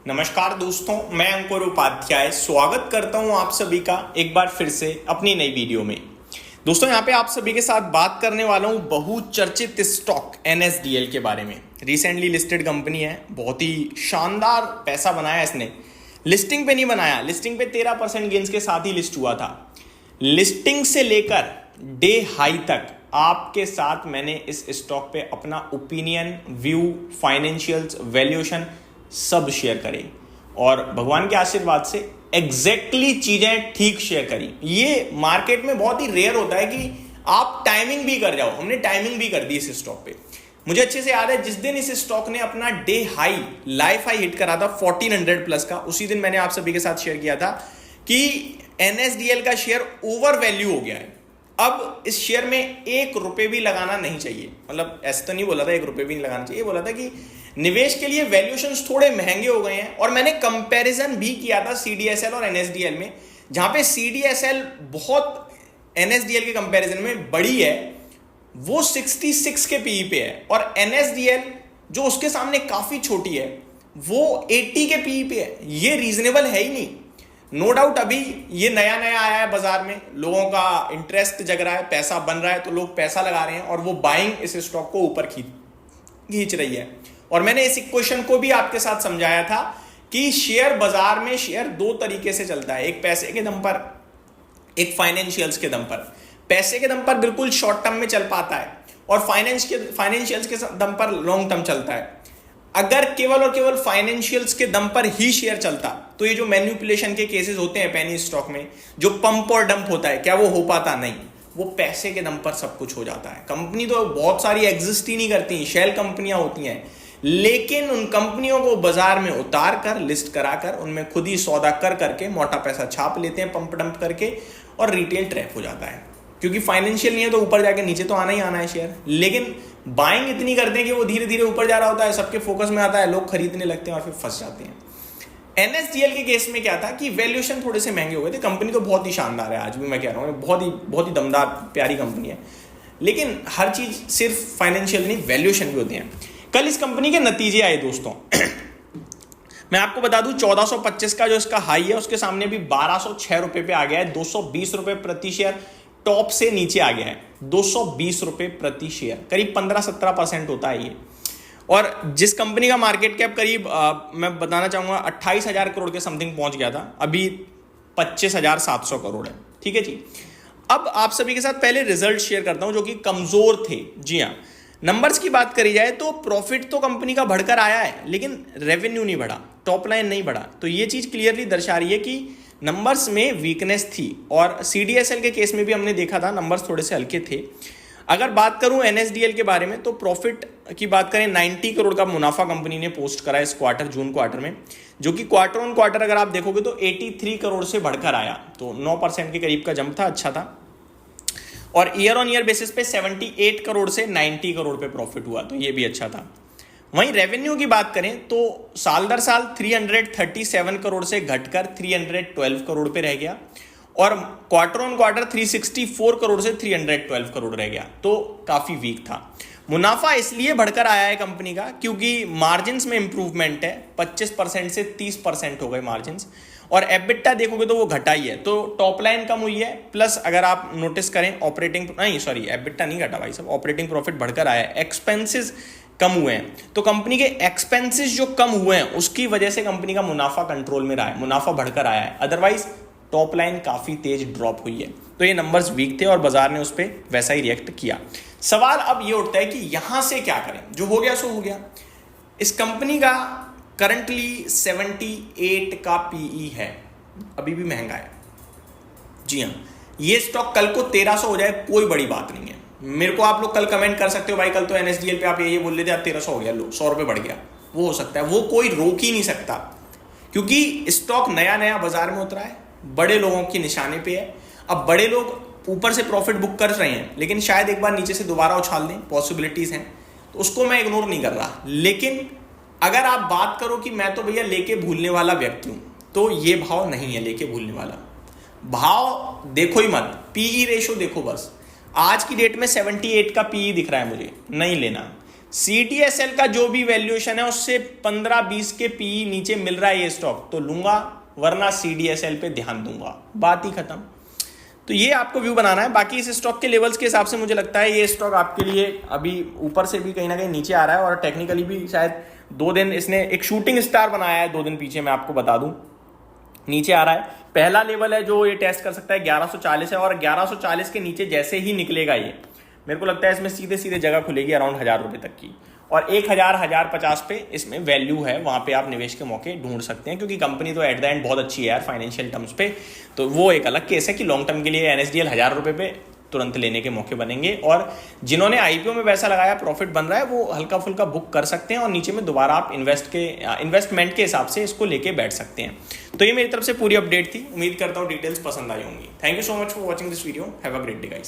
नमस्कार दोस्तों, मैं अंकुर उपाध्याय स्वागत करता हूं आप सभी का एक बार फिर से अपनी नई वीडियो में। दोस्तों यहाँ पे आप सभी के साथ बात करने वाला हूं बहुचर्चित स्टॉक NSDL के बारे में। रिसेंटली लिस्टेड कंपनी है, बहुत ही शानदार पैसा बनाया इसने। लिस्टिंग पे नहीं बनाया, लिस्टिंग पे 13% गेन्स के साथ ही लिस्ट हुआ था। लिस्टिंग से लेकर डे हाई तक आपके साथ मैंने इस स्टॉक पे अपना ओपिनियन, व्यू, फाइनेंशियल्स, वैल्यूएशन सब शेयर करें और भगवान के आशीर्वाद से एग्जैक्टली चीजें ठीक शेयर करी। ये मार्केट में बहुत ही रेयर होता है कि आप टाइमिंग भी कर जाओ। हमने टाइमिंग भी कर दी इस स्टॉक पे। मुझे अच्छे से याद है जिस दिन इस स्टॉक ने अपना day high, life high hit करा था 1400 प्लस का, उसी दिन मैंने आप सभी के साथ शेयर किया था कि NSDL का शेयर ओवर वैल्यू हो गया है। अब इस शेयर में 1 रुपए भी लगाना नहीं चाहिए। मतलब ऐसा तो नहीं बोला था 1 रुपए भी नहीं लगाना चाहिए, बोला था कि निवेश के लिए वैल्यूएशंस थोड़े महंगे हो गए हैं। और मैंने कंपैरिजन भी किया था CDSL और NSDL में, जहां पे CDSL बहुत NSDL के कंपैरिजन में बड़ी है, वो 66 के पीई पे है, और NSDL जो उसके सामने काफी छोटी है वो 80 के पीई पे है। ये रीजनेबल है ही नहीं। नो डाउट अभी ये नया नया आया है बाजार में, लोगों का इंटरेस्ट जग रहा है, पैसा बन रहा है, तो लोग पैसा लगा रहे हैं और वो बाइंग इस स्टॉक को ऊपर खींच रही है। और मैंने इस इक्वेशन को भी आपके साथ समझाया था कि शेयर बाजार में शेयर 2 तरीके से चलता है, एक पैसे के दम पर, एक फाइनेंशियल्स के दम पर। पैसे के दम पर बिल्कुल शॉर्ट टर्म में चल पाता है और फाइनेंशियल्स के दम पर लॉन्ग टर्म चलता है। अगर केवल और केवल फाइनेंशियल्स के दम पर ही शेयर चलता तो ये जो मैनिपुलेशन के केसेस होते हैं पेनी स्टॉक में, जो पंप और डंप होता है, क्या वो हो पाता? नहीं। वो पैसे के दम पर सब कुछ हो जाता है। कंपनी तो बहुत सारी एग्जिस्ट ही नहीं करती, शेल कंपनियां होती हैं, लेकिन उन कंपनियों को बाजार में उतार कर, लिस्ट कराकर, उनमें खुद ही सौदा कर करके मोटा पैसा छाप लेते हैं पंप डंप करके, और रिटेल ट्रैप हो जाता है। क्योंकि फाइनेंशियल नहीं है तो ऊपर जाके नीचे तो आना ही आना है शेयर, लेकिन बाइंग इतनी करते हैं कि वो धीरे धीरे ऊपर जा रहा होता है, सबके फोकस में आता है, लोग खरीदने लगते हैं और फिर फंस जाते हैं। NSDL के केस में क्या था कि वैल्यूएशन थोड़े से महंगे हो गए थे। कंपनी तो बहुत ही शानदार है, आज भी मैं कह रहा हूँ, बहुत ही दमदार प्यारी कंपनी है, लेकिन हर चीज सिर्फ फाइनेंशियल नहीं, वैल्यूएशन भी होते हैं। कल इस कंपनी के नतीजे आए दोस्तों। मैं आपको बता दूं 1425 का जो इसका हाई है, उसके सामने भी 1206 रुपए पे आ गया है। 220 रुपए प्रति शेयर टॉप से नीचे आ गया है। 220 रुपए प्रति शेयर, करीब 15-17% होता है ये। और जिस कंपनी का मार्केट कैप करीब मैं बताना चाहूंगा 28,000 करोड़ के समथिंग पहुंच गया था, अभी 25,700 करोड़ है। ठीक है जी। अब आप सभी के साथ पहले रिजल्ट शेयर करता हूं जो कि कमजोर थे। जी हाँ, नंबर्स की बात करी जाए तो प्रॉफिट तो कंपनी का बढ़कर आया है, लेकिन रेवेन्यू नहीं बढ़ा, टॉप लाइन नहीं बढ़ा। तो ये चीज क्लियरली दर्शा रही है कि नंबर्स में वीकनेस थी। और CDSL के केस में भी हमने देखा था नंबर्स थोड़े से हल्के थे। अगर बात करूं NSDL के बारे में तो प्रॉफिट की बात करें 90 करोड़ का मुनाफा कंपनी ने पोस्ट करा इस क्वार्टर, जून क्वार्टर में, जो कि क्वार्टर ऑन क्वार्टर अगर आप देखोगे तो 83 करोड़ से बढ़कर आया, तो 9% के करीब का जंप था, अच्छा था। और ईयर ऑन ईयर बेसिस पे 78 करोड़ से 90 करोड़ पे प्रॉफिट हुआ, तो ये भी अच्छा था। वहीं रेवेन्यू की बात करें तो साल दर साल 337 करोड़ से घटकर 312 करोड़ पे रह गया, और क्वार्टर ऑन क्वार्टर 364 करोड़ से 312 करोड़ रह गया, तो काफी वीक था। मुनाफा इसलिए बढ़कर आया है कंपनी का क्योंकि मार्जिन्स में इंप्रूवमेंट है, 25% से 30% हो गए मार्जिन्स। और एबिटा देखोगे तो वो घटा ही है, तो टॉप लाइन कम हुई है, प्लस अगर आप नोटिस करें एबिटा नहीं घटा भाई साहब, ऑपरेटिंग प्रॉफिट बढ़कर आया है, एक्सपेंसेस कम हुए हैं। तो कंपनी के एक्सपेंसेस जो कम हुए हैं उसकी वजह से कंपनी का मुनाफा कंट्रोल में रहा है, मुनाफा बढ़कर आया है। अदरवाइज टॉप लाइन काफी तेज ड्रॉप हुई है। तो ये नंबर्स वीक थे और बाजार ने उस पर वैसा ही रिएक्ट किया। सवाल अब ये उठता है कि यहां से क्या करें? जो हो गया सो हो गया। इस कंपनी का करंटली 78 का पीई है, अभी भी महंगा है। जी हाँ, ये स्टॉक कल को 1300 हो जाए कोई बड़ी बात नहीं है। मेरे को आप लोग कल कमेंट कर सकते हो भाई कल तो NSDL पे आप ये बोल लेते, आप 1300 हो गया, लो 100 रुपए बढ़ गया, वो हो सकता है, वो कोई रोक ही नहीं सकता, क्योंकि स्टॉक नया नया बाजार में उतरा है, बड़े लोगों के निशाने पे है। अब बड़े लोग ऊपर से प्रॉफिट बुक कर रहे हैं, लेकिन शायद एक बार नीचे से दोबारा उछाल दें, पॉसिबिलिटीज हैं, तो उसको मैं इग्नोर नहीं कर रहा। लेकिन अगर आप बात करो कि मैं तो भैया लेके भूलने वाला व्यक्ति हूं, तो ये भाव नहीं है लेके भूलने वाला भाव। देखो ही मत, पीई रेशो देखो बस। आज की डेट में 78 का पीई दिख रहा है मुझे, नहीं लेना। CDSL का जो भी वैल्यूएशन है उससे 15-20 के पीई नीचे मिल रहा है ये स्टॉक तो लूंगा, वरना CDSL पे ध्यान दूंगा, बात ही खत्म। तो ये आपको व्यू बनाना है। बाकी इस स्टॉक के लेवल्स के हिसाब से मुझे लगता है ये स्टॉक आपके लिए अभी ऊपर से भी कहीं ना कहीं नीचे आ रहा है और टेक्निकली भी शायद 2 दिन इसने एक शूटिंग स्टार बनाया है 2 दिन पीछे, मैं आपको बता दूं नीचे आ रहा है। पहला लेवल है जो ये टेस्ट कर सकता है 1140 है और 1140 के नीचे जैसे ही निकलेगा ये, मेरे को लगता है इसमें सीधे सीधे जगह खुलेगी अराउंड 1000 रुपए तक की, और 1050 पे इसमें वैल्यू है, वहां पे आप निवेश के मौके ढूंढ सकते हैं क्योंकि कंपनी तो एट द एंड बहुत अच्छी है यार फाइनेंशियल टर्म्स पे। तो वो एक अलग केस है कि लॉन्ग टर्म के लिए NSDL 1000 रुपए पे तुरंत लेने के मौके बनेंगे, और जिन्होंने IPO में पैसा लगाया प्रॉफिट बन रहा है वो हल्का फुल्का बुक कर सकते हैं और नीचे में दोबारा आप इन्वेस्टमेंट के हिसाब से इसको लेके बैठ सकते हैं। तो ये मेरी तरफ से पूरी अपडेट थी, उम्मीद करता हूँ डिटेल्स पसंद आई होंगी। Thank you so much for watching this video, have a great day guys.